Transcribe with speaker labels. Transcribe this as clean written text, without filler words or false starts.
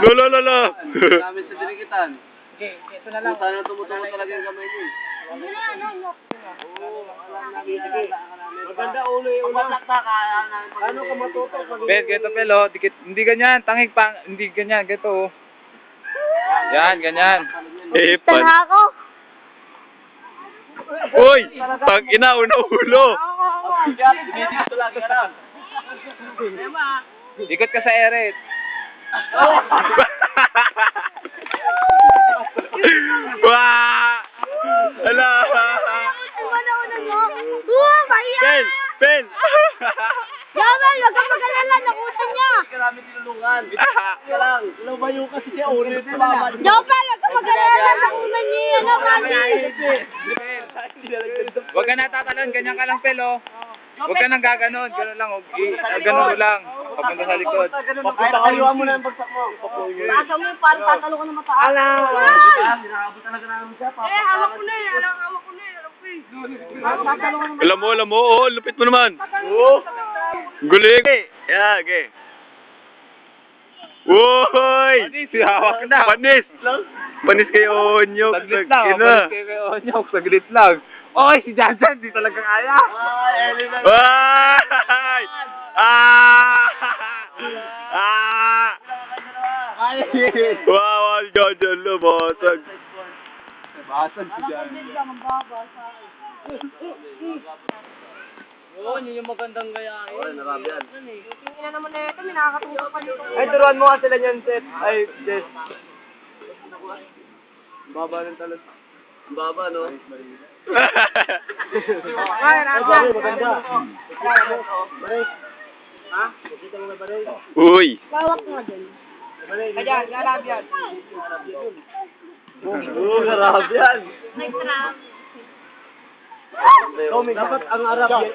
Speaker 1: Lo.
Speaker 2: Namin sa dinikitan.
Speaker 3: Okay, ito na lang.
Speaker 2: Sana tumutumo talaga yung kamay niyo. Maganda ulo yung ulo. Ano ka matutok?
Speaker 4: Pel, ganito Pel, oh. Hindi ganyan, tangig pang, hindi ganyan, ganito, oh. Yan, ganyan.
Speaker 1: Pan.
Speaker 5: ako.
Speaker 1: Uy! Pag inauna ulo!
Speaker 2: Dito lang, ganun.
Speaker 4: Ikot ka sa eret.
Speaker 1: Wah! Hala!
Speaker 5: Mahiya!
Speaker 1: Pen!
Speaker 5: Yaman, wag kang mag-alala, nakutan niya.
Speaker 2: Marami tinulungan. Kaya lang, lumayo kasi siya ulo.
Speaker 5: Jopel, wag kang mag-alala, nakutan niya yan.
Speaker 4: Huwag ka natatalon, ganyan ka lang Pel, oh. Huwag ka nang gaganon, gano'n lang, oh. Ganon mo lang, papunta sa likod.
Speaker 2: Pakayuan mo na yung bagsak mo.
Speaker 5: Taasa mo yung parang tatalo ka na mataas.
Speaker 2: Sinakabot talaga namin siya.
Speaker 5: Hawak ko na eh, hawak ko na eh.
Speaker 1: Alam mo, oh, lupit mo naman. Gulig. Yeah, okay. Woy!
Speaker 4: Panis, hawak na.
Speaker 1: Panis kayo, Onyok.
Speaker 4: Saglit lang, oh. Panis kayo, Onyok, saglit lang. Oy, si Jansen, di talaga kaya.
Speaker 1: Ay! Wow, ang Jojo lumusog.
Speaker 4: Basag si Jansen.
Speaker 2: Oo, yun yung magandang gayahin. Oo, narami yan.
Speaker 5: Tingnan naman na ito, may nakakatulog pa dito.
Speaker 2: Ay, turuan mo nga sila niyan, Seth. Ay, Jess. Baba ng talas. Baba, no?
Speaker 5: Ay, Rajan.
Speaker 2: Maganda. Ha? Makita mo may baray?
Speaker 1: Uy!
Speaker 5: Bawak nga dun.
Speaker 3: Ayan, garab yan.
Speaker 2: Oo, garab yan.
Speaker 5: Nag-trap.
Speaker 2: Dapat ang Arab yan.